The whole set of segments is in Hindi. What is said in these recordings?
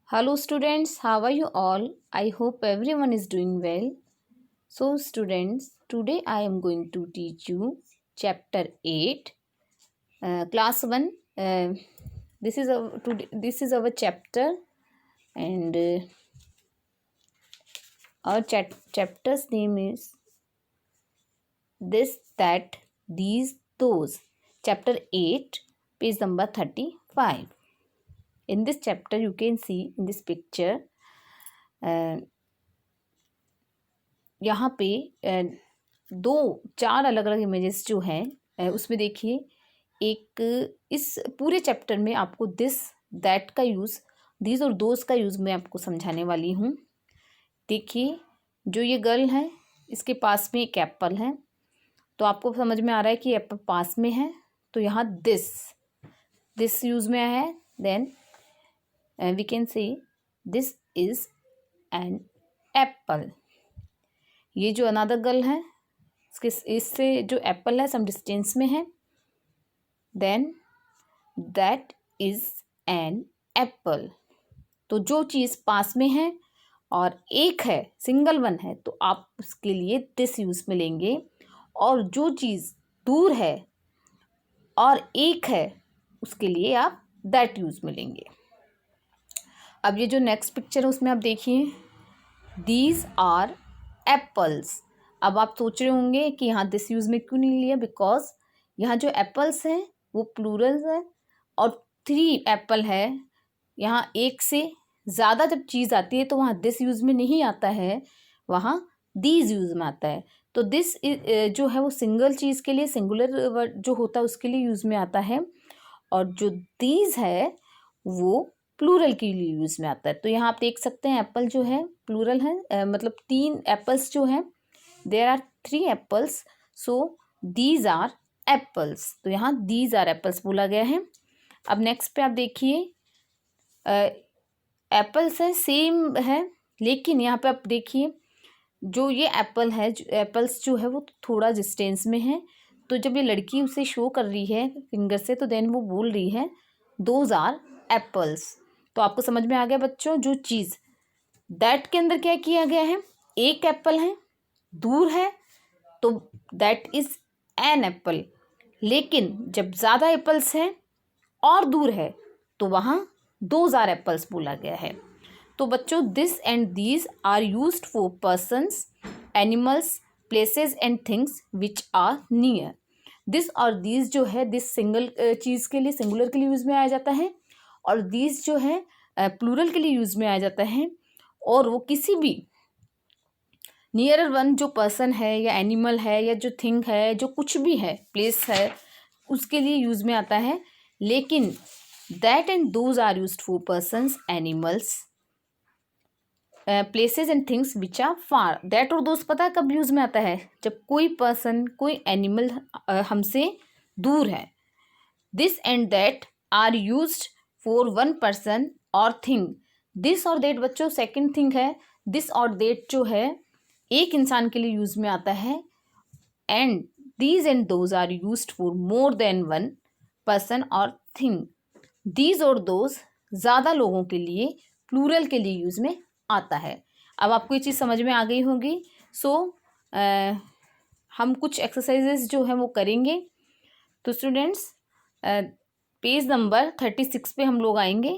Hello students, how are you all? I hope everyone is doing well. So students, today I am going to teach you chapter 8, class 1. This is our chapter, and our chapter's name is this, that, these, those. Chapter 8, page number 35. In this chapter you can see in this picture, यहाँ पे दो चार अलग अलग इमेजेस जो हैं उसमें देखिए, एक इस पूरे चैप्टर में आपको दिस, दैट का यूज़, दिस और दोस का यूज़ मैं आपको समझाने वाली हूँ। देखिए, जो ये गर्ल है इसके पास में एक एप्पल है, तो आपको समझ में आ रहा है कि एप्पल पास में है, तो यहाँ दिस यूज़ में आया है। Then we can say this is an apple. ये जो अनदर गर्ल है इससे जो एप्पल है सम डिस्टेंस में है। Then that is an apple. तो जो चीज़ पास में है और एक है, सिंगल वन है, तो आप उसके लिए दिस यूज़ में लेंगे, और जो चीज़ दूर है और एक है उसके लिए आप दैट यूज़ में लेंगे। अब ये जो नेक्स्ट पिक्चर है उसमें आप देखिए, दीज आर एप्पल्स। अब आप सोच रहे होंगे कि यहाँ दिस यूज़ में क्यों नहीं लिया, बिकॉज यहाँ जो एप्पल्स हैं वो प्लूरल है और 3 एप्पल है। यहाँ एक से ज़्यादा जब चीज़ आती है तो वहाँ दिस यूज़ में नहीं आता है, वहाँ दीज यूज़ में आता है। तो दिस जो है वो सिंगल चीज़ के लिए, सिंगुलर वर्ड जो होता है उसके लिए यूज़ में आता है, और जो दीज है वो प्लूरल के लिए यूज़ में आता है। तो यहाँ आप देख सकते हैं एप्पल जो है प्लूरल है, मतलब 3 एप्पल्स जो हैं, there are 3 apples, so these are apples. तो यहाँ दीज आर एप्पल्स बोला गया है। अब नेक्स्ट पे आप देखिए, एप्पल्स है, सेम है, लेकिन यहाँ पे आप देखिए जो ये एप्पल है, एप्पल्स जो है वो थोड़ा डिस्टेंस में है। तो जब ये लड़की उसे शो कर रही है फिंगर से, तो देन वो बोल रही है दोज आर एप्पल्स। तो आपको समझ में आ गया बच्चों, जो चीज़ दैट के अंदर क्या किया गया है, एक एप्पल है, दूर है, तो दैट इज एन एप्पल। लेकिन जब ज़्यादा एप्पल्स हैं और दूर है तो वहाँ दोज आर एप्पल्स बोला गया है। तो बच्चों, this and these are used for persons, animals, places and things which are near. This और दीज जो है, दिस सिंगल चीज़ के लिए, सिंगुलर के लिए यूज़ में आया जाता है, और दीज जो है प्लूरल के लिए यूज़ में आया जाता है, और वो किसी भी नियरर वन जो पर्सन है या एनिमल है या जो थिंग है, जो कुछ भी है, प्लेस है, उसके लिए यूज़ में आता है। लेकिन that and those are used for persons, animals, places and things which are far. That और दोज पता है कब यूज़ में आता है, जब कोई पर्सन, कोई एनिमल हमसे दूर है। This and that are used for one person और थिंग। दिस और दैट बच्चों सेकंड थिंग है, दिस और दैट जो है एक इंसान के लिए यूज़ में आता है, and these and those are used for more than one person और थिंग। दीज और दोज ज़्यादा लोगों के लिए, प्लूरल के लिए यूज़ में आता है। अब आपको ये चीज़ समझ में आ गई होगी। सो हम कुछ एक्सरसाइजेस जो हैं वो करेंगे। तो स्टूडेंट्स, पेज नंबर 36 पे हम लोग आएंगे।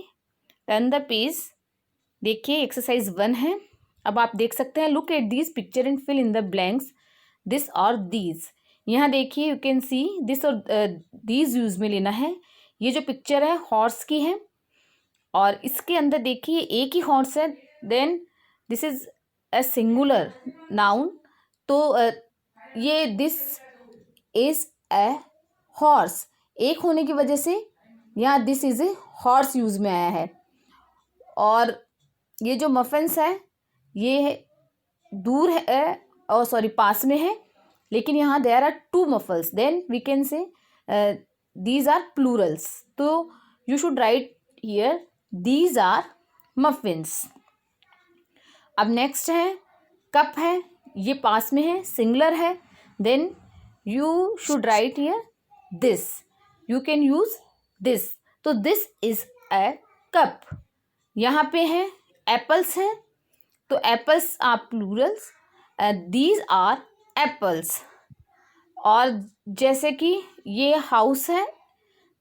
Turn the page. देखिए, एक्सरसाइज 1 है। अब आप देख सकते हैं, look at these picture and fill in the blanks, this और दीज। यहाँ देखिए, यू कैन सी दिस और दीज यूज़ में लेना है। ये जो पिक्चर है हॉर्स की है, और इसके अंदर देखिए एक ही हॉर्स है। Then this is a singular noun, तो ये दिस इज अ हॉर्स, एक होने की वजह से यहाँ this is a horse use में आया है। और ये जो मफिन्स है ये दूर है, और सॉरी पास में है, लेकिन यहाँ there are 2 muffles, then we can say these are plurals. तो you should write here these are muffins. अब नेक्स्ट है कप है, ये पास में है, सिंगुलर है, then you should write here this, you can use this. तो दिस इज अ कप, यहाँ पे है एप्पल्स हैं, तो apples are plurals, these are apples. और जैसे कि ये हाउस है,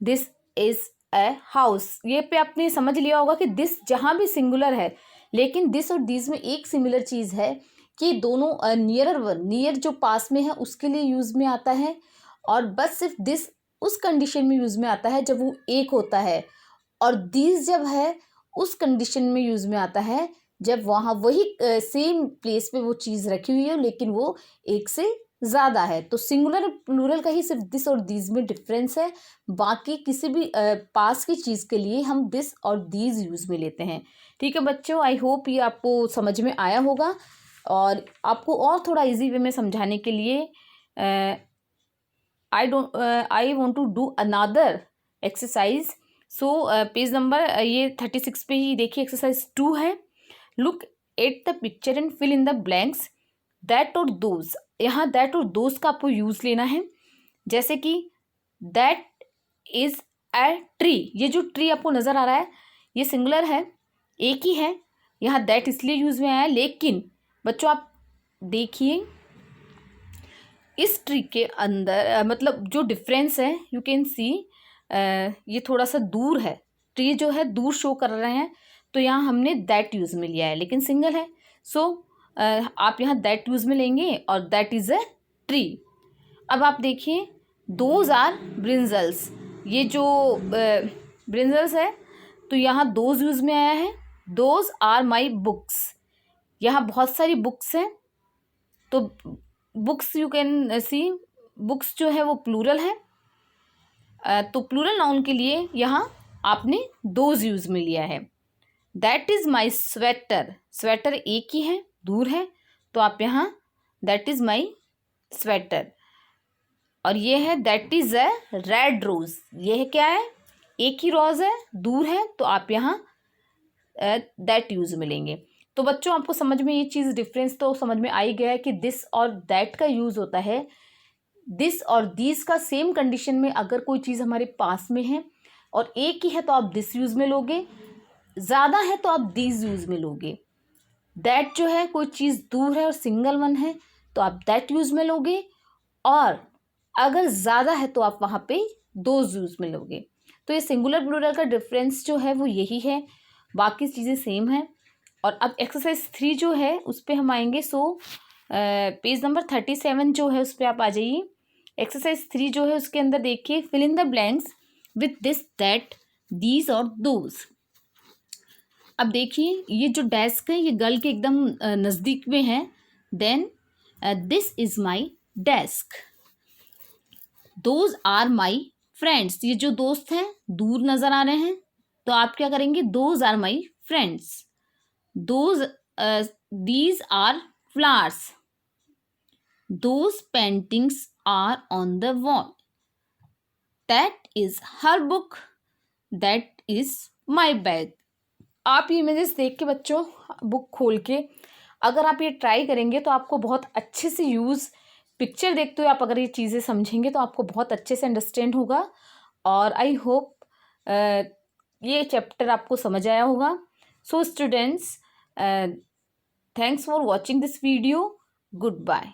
दिस इज ए हाउस। ये पे आपने समझ लिया होगा कि दिस जहाँ भी सिंगुलर है, लेकिन दिस और दिस में एक सिमिलर चीज़ है कि दोनों नियरर वन, नियर जो पास में है उसके लिए यूज़ में आता है, और बस सिर्फ दिस उस कंडीशन में यूज़ में आता है जब वो एक होता है, और दिस जब है उस कंडीशन में यूज़ में आता है जब वहाँ वही सेम प्लेस पे वो चीज़ रखी हुई है लेकिन वो एक से ज़्यादा है। तो सिंगुलर प्लूरल का ही सिर्फ दिस और दीज में डिफरेंस है, बाकी किसी भी पास की चीज़ के लिए हम दिस और दीज यूज़ में लेते हैं। ठीक है बच्चों, आई होप ये आपको समझ में आया होगा, और आपको और थोड़ा इजी वे में समझाने के लिए I want to do another exercise. So page number ये 36 पे ही देखिए, एक्सरसाइज 2 है। Look at the picture and fill in the blanks that और दोज। यहाँ दैट और दोज का आपको यूज लेना है, जैसे कि दैट इज ए ट्री। ये जो ट्री आपको नजर आ रहा है ये सिंगुलर है, एक ही है, यहाँ दैट इसलिए यूज में आया है। लेकिन बच्चों आप देखिए इस ट्री के अंदर मतलब जो डिफरेंस है, यू कैन सी ये थोड़ा सा दूर है, ट्री जो है दूर शो कर रहे हैं, तो यहाँ हमने दैट यूज में लिया है, लेकिन सिंगल है। सो आप यहाँ दैट यूज में लेंगे और दैट इज ए ट्री। अब आप देखिए दोज आर ब्रिंजल्स, ये जो ब्रिंजल्स है तो यहाँ दोज यूज में आया है। दोज आर माई बुक्स, यहाँ बहुत सारी बुक्स हैं, तो books you can C books जो है वो प्लूरल है, तो प्लूरल नाउन के लिए यहाँ आपने दोज यूज में लिया है। That is my sweater, sweater एक ही है, दूर है, तो आप यहाँ दैट इज माई स्वेटर। और ये है that is a red rose, ये है क्या है, एक ही रोज है, दूर है, तो आप यहाँ दैट यूज में लेंगे। तो बच्चों आपको समझ में ये चीज़ डिफरेंस तो समझ में आ ही गया है कि दिस और दैट का यूज़ होता है दिस और दीज का सेम कंडीशन में। अगर कोई चीज़ हमारे पास में है और एक ही है तो आप दिस यूज़ में लोगे, ज़्यादा है तो आप दीज यूज़ में लोगे। दैट जो है कोई चीज़ दूर है और सिंगल वन है तो आप दैट यूज़ में लोगे, और अगर ज़्यादा है तो आप वहाँ पे दोज यूज़ में लोगे। तो ये सिंगुलर प्लूरल का डिफरेंस जो है वो यही है, बाकी चीज़ें सेम हैं। और अब एक्सरसाइज 3 जो है उस पर हम आएंगे। सो पेज नंबर 37 जो है उस पर आप आ जाइए। एक्सरसाइज 3 जो है उसके अंदर देखिए fill in the blanks with this that these और दोज। अब देखिए ये जो डेस्क है ये गल के एकदम नज़दीक में है। Then this is my desk, those are my friends, ये जो दोस्त हैं दूर नज़र आ रहे हैं, तो आप क्या करेंगे, those are my friends. Those these are flowers. Those paintings are on the wall. That is her book. That is my bag. आप ये इमेजेस देख के बच्चों बुक खोल के अगर आप ये ट्राई करेंगे तो आपको बहुत अच्छे से यूज़, पिक्चर देखते हुए आप अगर ये चीज़ें समझेंगे तो आपको बहुत अच्छे से अंडरस्टैंड होगा। और आई होप ये चैप्टर आपको समझ आया होगा। So students, thanks for watching this video. Goodbye.